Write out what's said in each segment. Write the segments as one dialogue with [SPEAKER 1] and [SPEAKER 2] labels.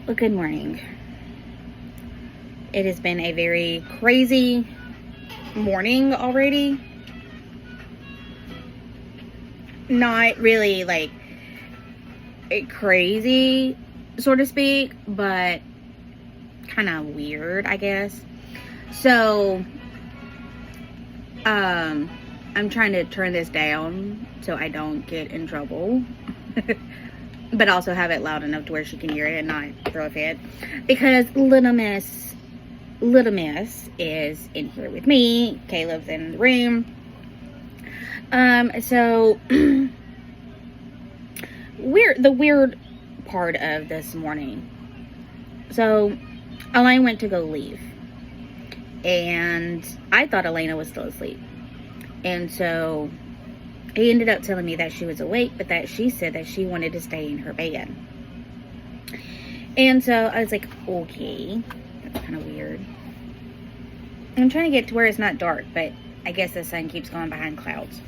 [SPEAKER 1] Well, good morning. It has been a very crazy morning already. Not really like crazy, so to speak, but kind of weird, I guess. So, I'm trying to turn this down so I don't get in trouble. But also have it loud enough to where she can hear it and not throw a fit. Because Little Miss is in here with me. Caleb's in the room. So the weird part of this morning. So Elaine went to go leave. And I thought Elena was still asleep. And so he ended up telling me that she was awake, but that she said that she wanted to stay in her bed. And so I was like, okay, that's kind of weird. I'm trying to get to where it's not dark, but I guess the sun keeps going behind clouds.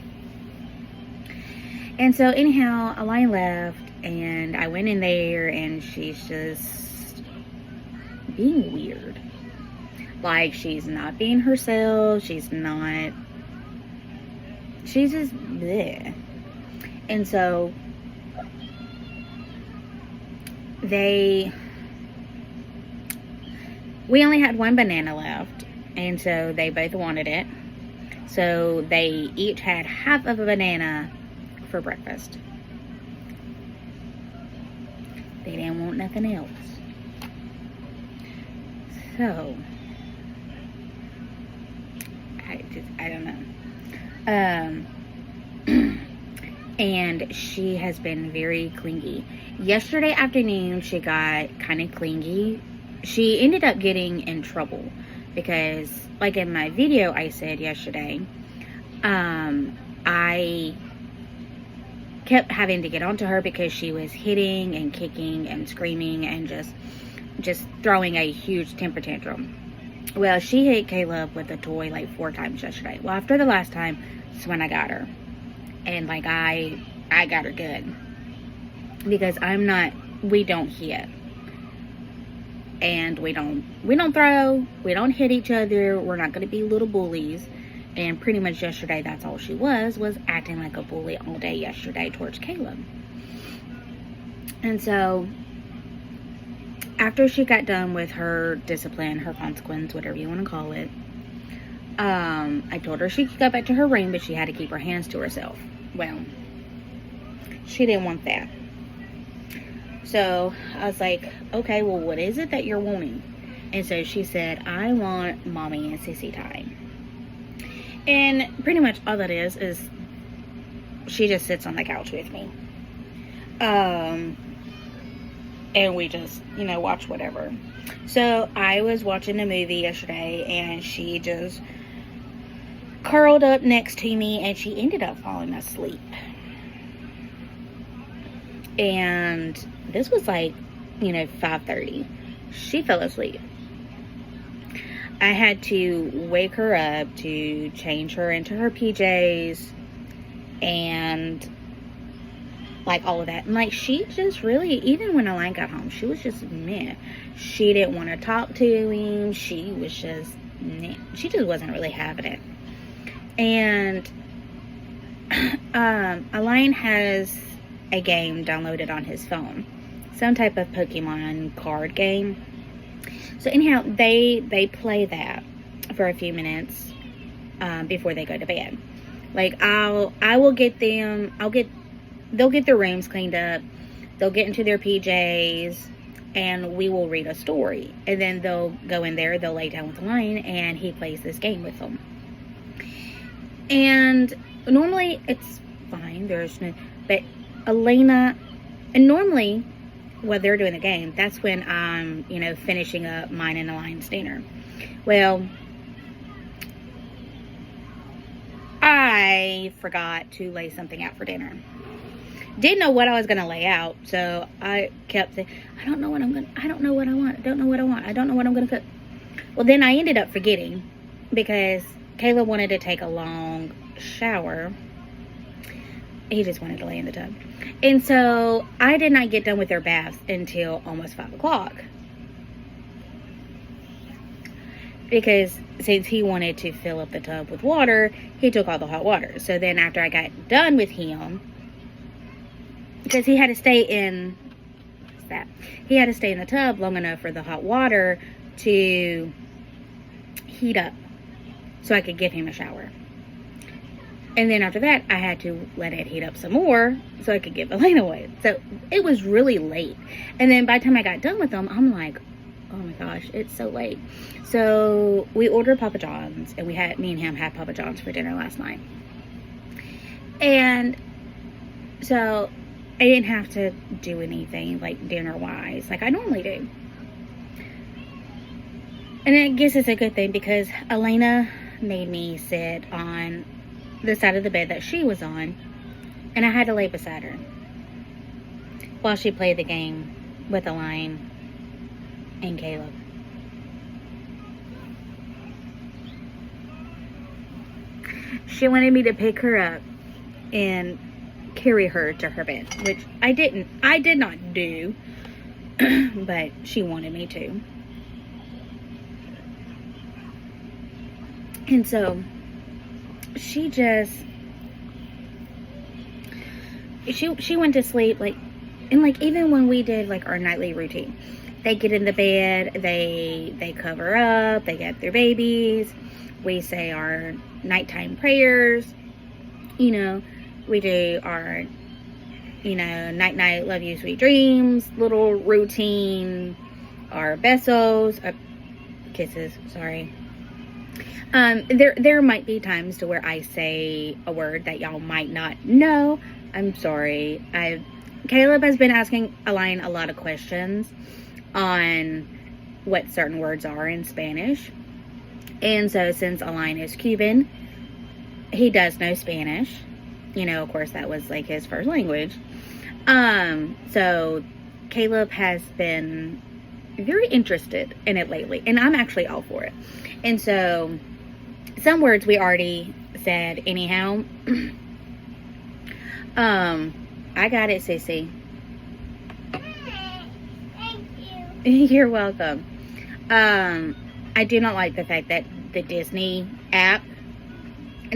[SPEAKER 1] And so anyhow, Elaine left, and I went in there, and she's just being weird. Like, she's not being herself. She's just bleh. And so we only had one banana left, and so they both wanted it. So they each had half of a banana for breakfast. They didn't want nothing else. So I don't know. And she has been very clingy. Yesterday afternoon, she got kind of clingy. She ended up getting in trouble because, like in my video I said yesterday, I kept having to get onto her because she was hitting and kicking and screaming and just throwing a huge temper tantrum. Well, she hit Caleb with a toy like 4 times yesterday. Well, after the last time, that's when I got her. And like I got her good. Because we don't hit. And we don't throw, we don't hit each other, we're not gonna be little bullies. And pretty much yesterday that's all she was acting like a bully all day yesterday towards Caleb. And so after she got done with her discipline, her consequence, whatever you want to call it, I told her she could go back to her room, but she had to keep her hands to herself. Well, she didn't want that. So I was like, okay, well, what is it that you're wanting? And so she said, I want mommy and sissy time. And pretty much all that is she just sits on the couch with me. And we just, watch whatever. So I was watching a movie yesterday, and she just curled up next to me, and she ended up falling asleep. And this was like, 5:30. She fell asleep. I had to wake her up to change her into her PJs and like all of that. And like, she just really, even when Elaine got home, she was just meh. She didn't want to talk to him. She was just meh. She just wasn't really having it. And Elaine has a game downloaded on his phone, some type of Pokemon card game. So anyhow, they play that for a few minutes before they go to bed. Like, they'll get their rooms cleaned up, they'll get into their PJs, and we will read a story. And then they'll go in there, they'll lay down with Elaine, and he plays this game with them. And normally it's fine, but Elena, and normally while they're doing the game, that's when I'm, finishing up mine and Elaine's dinner. Well, I forgot to lay something out for dinner. Didn't know what I was going to lay out, so I kept saying, I don't know what I want, I don't know what I'm going to cook. Well, then I ended up forgetting, because Kayla wanted to take a long shower, he just wanted to lay in the tub. And so I did not get done with their baths until almost 5 o'clock. Because since he wanted to fill up the tub with water, he took all the hot water. So then after I got done with him, because he had to stay in, he had to stay in the tub long enough for the hot water to heat up so I could give him a shower. And then after that, I had to let it heat up some more so I could give Elena away. So it was really late. And then by the time I got done with them, I'm like, oh my gosh, it's so late. So we ordered Papa John's, and me and him had Papa John's for dinner last night. And so I didn't have to do anything like dinner-wise like I normally do. And I guess it's a good thing because Elena made me sit on the side of the bed that she was on, and I had to lay beside her while she played the game with Elaine and Caleb. She wanted me to pick her up and carry her to her bed, which I did not do, but she wanted me to. And so she went to sleep, and even when we did like our nightly routine, they get in the bed, they cover up, they get their babies, we say our nighttime prayers, we do our, night night, love you, sweet dreams, little routine, our besos, kisses, sorry. There might be times to where I say a word that y'all might not know. I'm sorry. Caleb has been asking Elaine a lot of questions on what certain words are in Spanish. And so since Elaine is Cuban, he does know Spanish. Of course, that was like his first language. So Caleb has been very interested in it lately, and I'm actually all for it. And so some words we already said anyhow. I got it, sissy. Thank you. You're welcome. I do not like the fact that the Disney app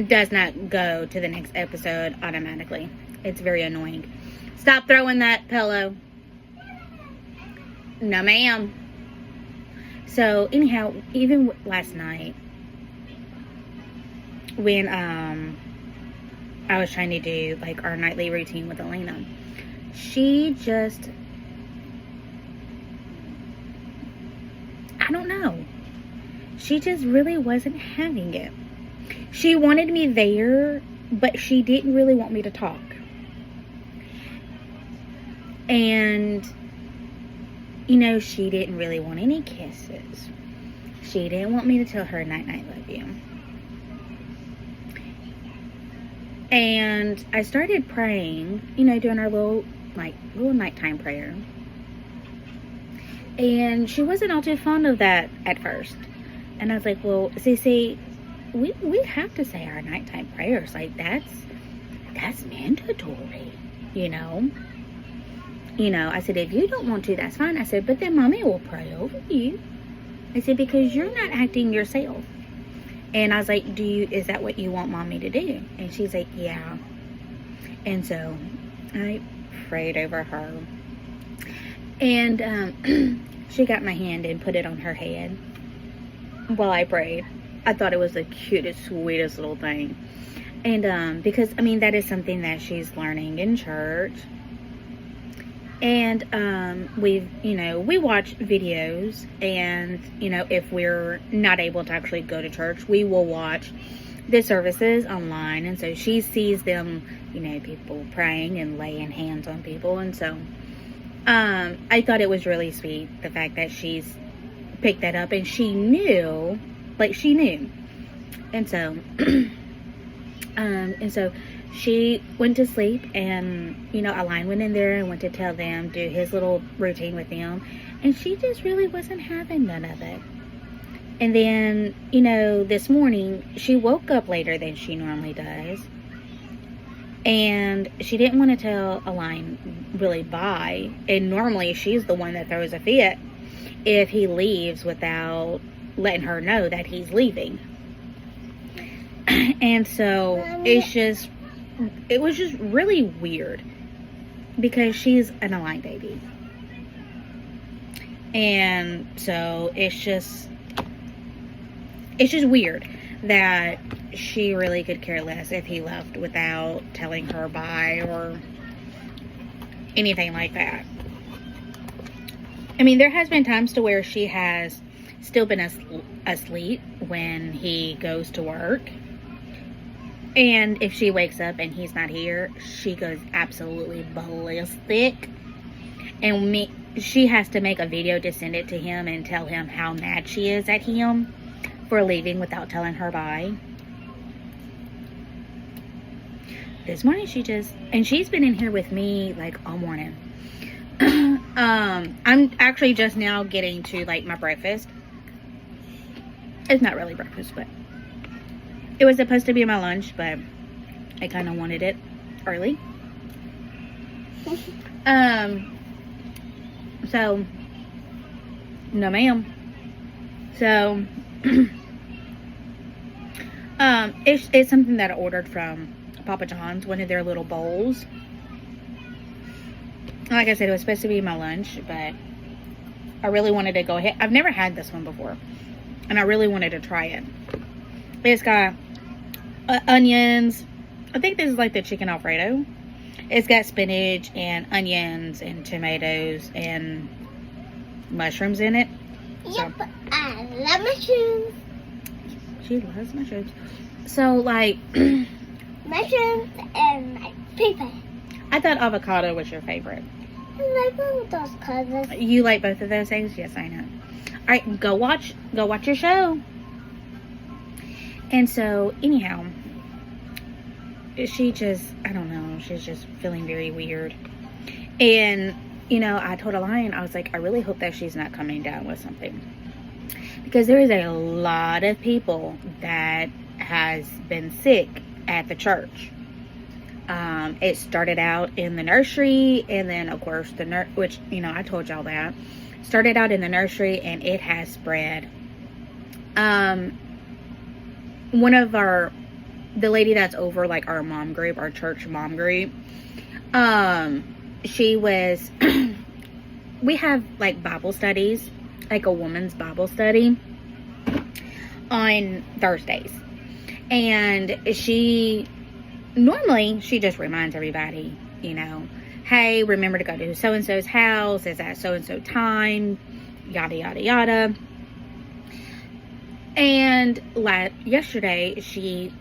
[SPEAKER 1] does not go to the next episode automatically. It's very annoying. Stop throwing that pillow. No, ma'am. So anyhow, even last night, when I was trying to do like our nightly routine with Elena, she just, I don't know, she just really wasn't having it. She wanted me there, but she didn't really want me to talk. And she didn't really want any kisses. She didn't want me to tell her night night love you. And I started praying, doing our little nighttime prayer. And she wasn't all too fond of that at first. And I was like, well, see, we have to say our nighttime prayers. Like, that's mandatory, I said, if you don't want to, that's fine. I said, but then mommy will pray over you. I said, because you're not acting yourself. And I was like, is that what you want mommy to do? And she's like, yeah. And so I prayed over her. And she got my hand and put it on her head while I prayed. I thought it was the cutest, sweetest little thing. And because, that is something that she's learning in church. And we watch videos, and if we're not able to actually go to church, we will watch the services online. And so she sees them, people praying and laying hands on people. And so I thought it was really sweet, the fact that she's picked that up, and she knew. And so she went to sleep, and Elaine went in there and went to tell them, do his little routine with them, and she just really wasn't having none of it. And then this morning she woke up later than she normally does, And she didn't want to tell Align really bye. And normally she's the one that throws a fit if he leaves without letting her know that he's leaving. And so it was just really weird because she's an Align baby. And so it's just weird that she really could care less if he left without telling her bye or anything like that. I mean, there has been times to where she has still been asleep when he goes to work. And if she wakes up and he's not here, she goes absolutely ballistic. And she has to make a video to send it to him and tell him how mad she is at him for leaving without telling her bye. This morning she's been in here with me like all morning. I'm actually just now getting to like my breakfast. It's not really breakfast, but it was supposed to be my lunch, but I kind of wanted it early. So, no ma'am. So, it's something that I ordered from Papa John's, one of their little bowls. Like I said, it was supposed to be my lunch, but I really wanted to go ahead. I've never had this one before, and I really wanted to try it. It's got onions. I think this is like the chicken Alfredo. It's got spinach and onions and tomatoes and mushrooms in it.
[SPEAKER 2] Yep, so, I love mushrooms.
[SPEAKER 1] She loves mushrooms. So, like...
[SPEAKER 2] mushrooms and like pepper.
[SPEAKER 1] I thought avocado was your favorite.
[SPEAKER 2] I like both of those colors.
[SPEAKER 1] You like both of those things? Yes, I know. Alright, go watch your show. And so, anyhow, she just, I don't know, she's just feeling very weird. And, you know, I told Align, I was like, I really hope that she's not coming down with something. Because there is a lot of people that has been sick at the church. It started out in the nursery, and then, of course, which, you know, I told y'all that. Started out in the nursery, and it has spread. One of the lady that's over like our mom group, our church mom group, she was we have like Bible studies, like a woman's Bible study on Thursdays, and normally she just reminds everybody, you know, hey, remember to go to so and so's house, it's at so and so time, yada yada yada. And yesterday, she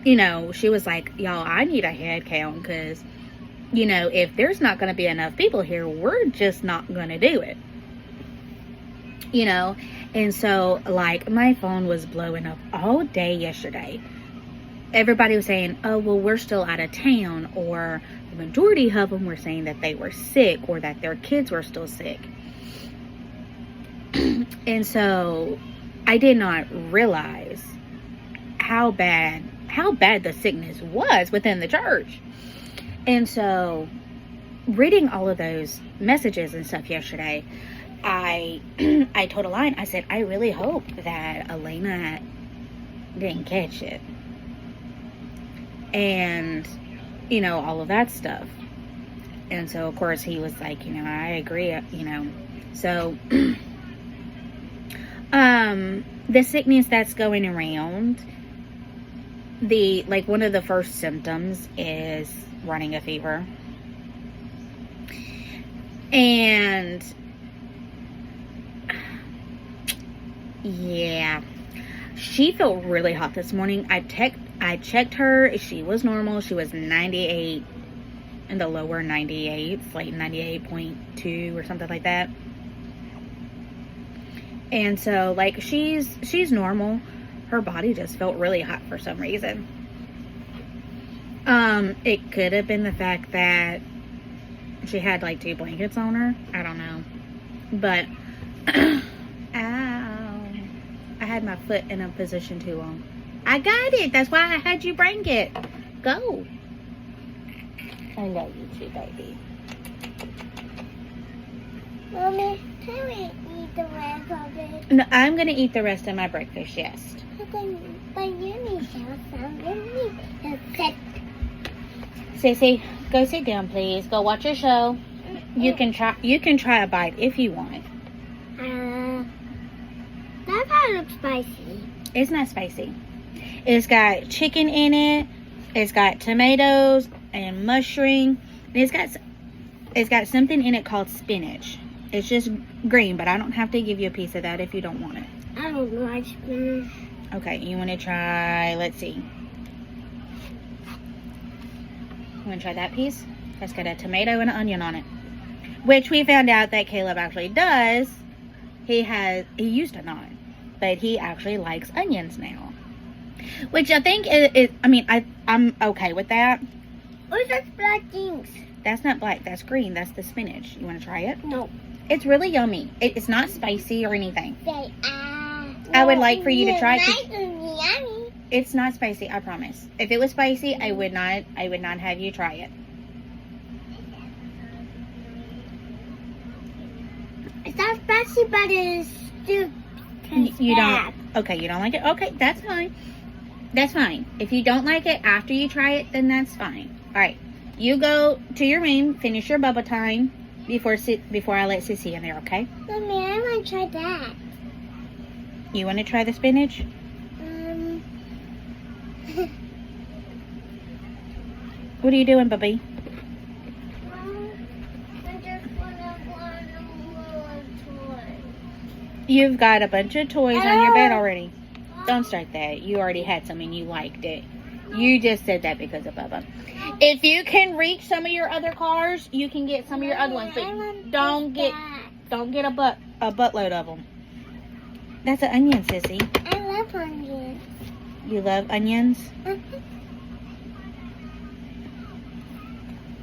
[SPEAKER 1] was like, y'all, I need a head count because, you know, if there's not going to be enough people here, we're just not going to do it. You know? And so, like, my phone was blowing up all day yesterday. Everybody was saying, oh, well, we're still out of town. Or the majority of them were saying that they were sick or that their kids were still sick. And so I did not realize how bad the sickness was within the church. And so reading all of those messages and stuff yesterday, I told Align, I said, I really hope that Elena didn't catch it. And, you know, all of that stuff. And so, of course, he was like, you know, I agree, you know. So, the sickness that's going around, one of the first symptoms is running a fever. And yeah, she felt really hot this morning. I checked her. She was normal. She was 98 in the lower 98s, like 98.2 or something like that. And so, like, she's normal. Her body just felt really hot for some reason. It could have been the fact that she had, like, 2 blankets on her. I don't know. But, ow. I had my foot in a position too long. I got it. That's why I had you bring it. Go. I love you too, baby.
[SPEAKER 2] Mommy, can we eat the rest of it?
[SPEAKER 1] No, I'm going to eat the rest of my breakfast, yes.
[SPEAKER 2] But you need to have some. You need to sit.
[SPEAKER 1] Sissy, go sit down, please. Go watch your show. You can try a bite if you want.
[SPEAKER 2] That part looks spicy.
[SPEAKER 1] It's not spicy. It's got chicken in it. It's got tomatoes and mushroom. And it's got something in it called spinach. It's just green, but I don't have to give you a piece of that if you don't want it.
[SPEAKER 2] I don't like spinach.
[SPEAKER 1] Okay, you want to try, let's see. You want to try that piece? That's got a tomato and an onion on it. Which we found out that Caleb actually does. He used to not, but he actually likes onions now. Which I think I'm okay with that.
[SPEAKER 2] What's that black things?
[SPEAKER 1] That's not black, that's green. That's the spinach. You want to try it?
[SPEAKER 2] No.
[SPEAKER 1] It's really yummy. It's not spicy or anything.
[SPEAKER 2] Say,
[SPEAKER 1] I would like for you to try it.
[SPEAKER 2] Yummy.
[SPEAKER 1] It's not spicy, I promise. If it was spicy, I would not have you try it.
[SPEAKER 2] It's not spicy, but it's still
[SPEAKER 1] You don't. Okay, you don't like it. Okay, that's fine. That's fine. If you don't like it after you try it, then that's fine. All right, you go to your room, finish your bubble time before I let Sissy in there. Okay?
[SPEAKER 2] Mommy, I want to try that.
[SPEAKER 1] You want to try the spinach? What are you doing, Bubby? You've got a bunch of toys on your bed already. Don't start that. You already had some and you liked it. You just said that because of Bubba. If you can reach some of your other cars, you can get some of your other ones. But don't get a buttload of them. That's an onion, Sissy.
[SPEAKER 2] I love onions.
[SPEAKER 1] You love onions?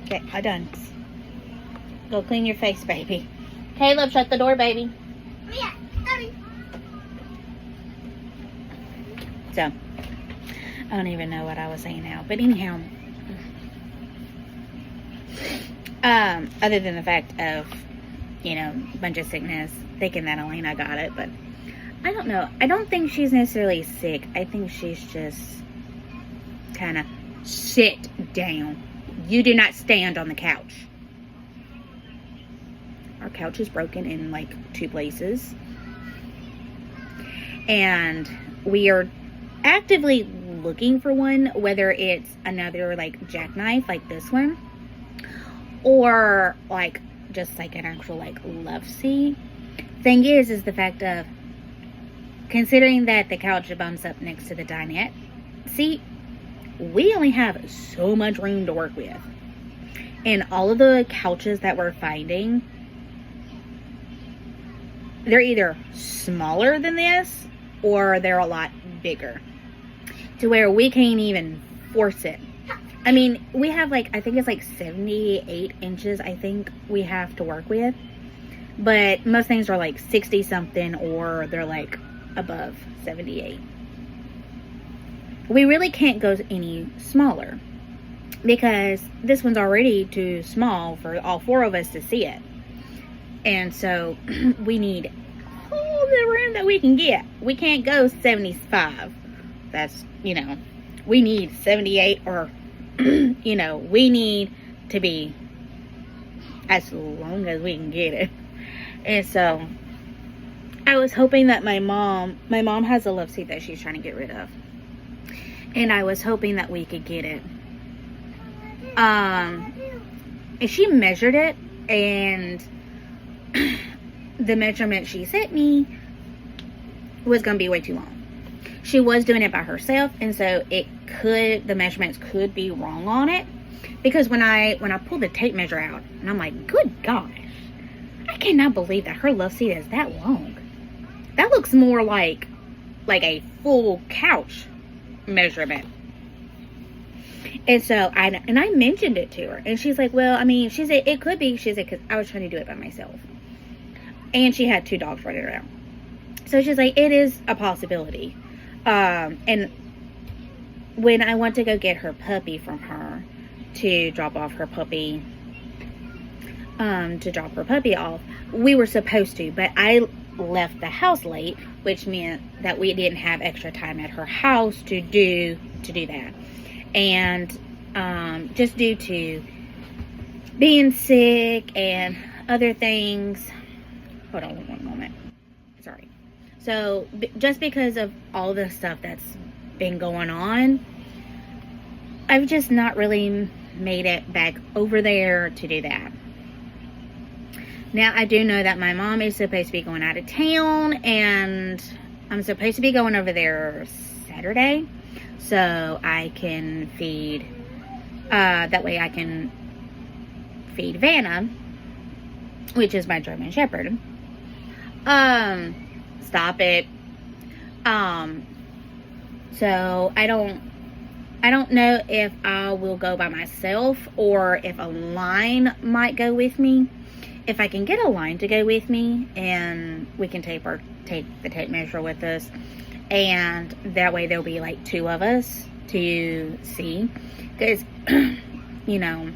[SPEAKER 1] Okay, I'm done. Go clean your face, baby. Caleb, shut the door, baby.
[SPEAKER 2] Yeah, sorry.
[SPEAKER 1] So, I don't even know what I was saying now. But anyhow, other than the fact of, a bunch of sickness, thinking that Elena got it, but I don't know. I don't think she's necessarily sick. I think she's just kind of sit down. You do not stand on the couch. Our couch is broken in like 2 places. And we are actively looking for one, whether it's another like jackknife like this one, or like just like an actual like love seat. Thing is the fact of considering that the couch bumps up next to the dinette seat, we only have so much room to work with. And all of the couches that we're finding, they're either smaller than this or they're a lot bigger to where we can't even force it. I mean, we have like, I think it's like 78 inches I think we have to work with, but most things are like 60 something or they're like above 78. We really can't go any smaller because this one's already too small for all 4 of us to see it. And so we need all the room that we can get. We can't go 75. That's, we need 78 or, we need to be as long as we can get it. And so I was hoping that my mom has a love seat that she's trying to get rid of. And I was hoping that we could get it. And she measured it, and the measurement she sent me was going to be way too long. She was doing it by herself, and so the measurements could be wrong on it. Because when I pulled the tape measure out, and I'm like, good gosh, I cannot believe that her love seat is that long. That looks more like a full couch measurement. And so I mentioned it to her, and she's like, well, I mean, she said it could be, she said, because I was trying to do it by myself, and she had 2 dogs running around, so she's like, it is a possibility. And when I went to go get her puppy from her, to drop off her puppy. To drop her puppy off. We were supposed to, but I left the house late, which meant that we didn't have extra time at her house to do that. And just due to being sick and other things. Hold on one moment. Sorry. So just because of all the stuff that's been going on, I've just not really made it back over there to do that. Now, I do know that my mom is supposed to be going out of town, and I'm supposed to be going over there Saturday, so I can feed, that way I can feed Vanna, which is my German Shepherd. Stop it. So I don't know if I will go by myself or if a line might go with me. If I can get a line to go with me, and we can take the tape measure with us, and that way there'll be like 2 of us to see, because you know,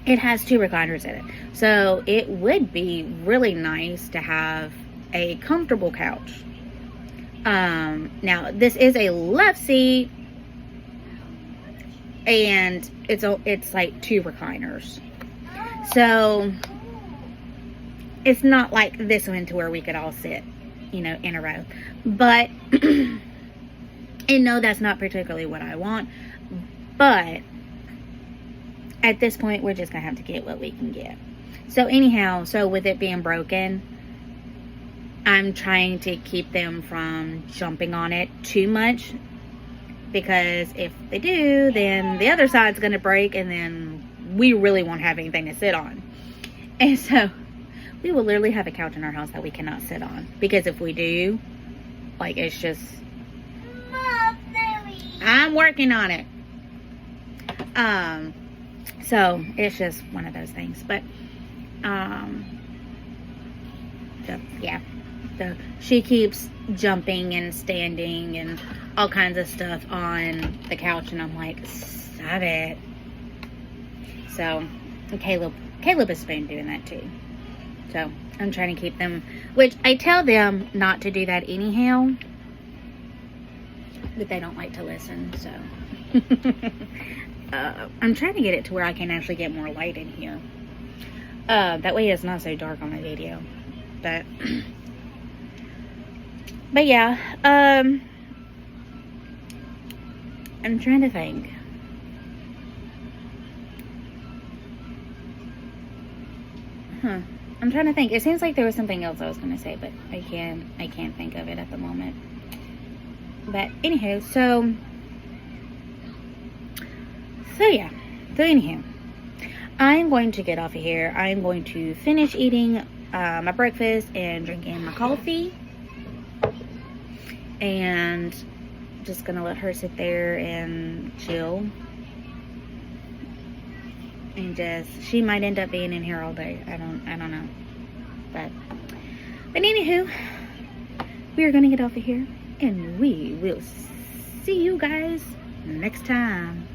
[SPEAKER 1] it has 2 recliners in it, so it would be really nice to have a comfortable couch. Now this is a love seat, and it's like 2 recliners, so it's not like this one to where we could all sit, you know, in a row. But, and no, that's not particularly what I want. But, at this point, we're just going to have to get what we can get. So, anyhow, so with it being broken, I'm trying to keep them from jumping on it too much. Because if they do, then the other side's going to break, and then we really won't have anything to sit on. And so we will literally have a couch in our house that we cannot sit on. Because if we do, like, it's just... I'm working on it. So, it's just one of those things. But, yeah. She keeps jumping and standing and all kinds of stuff on the couch. And I'm like, stop it. So, Caleb has been doing that too. So, I'm trying to keep them, which I tell them not to do that anyhow, but they don't like to listen, so. I'm trying to get it to where I can actually get more light in here. That way it's not so dark on the video. But yeah, I'm trying to think. I'm trying to think. It seems like there was something else I was going to say, but I can't think of it at the moment. But anywho, so yeah. So anyhow, I'm going to get off of here. I'm going to finish eating my breakfast and drinking my coffee, and just gonna let her sit there and chill. And she might end up being in here all day. I don't know. But anywho, we are gonna get off of here, and we will see you guys next time.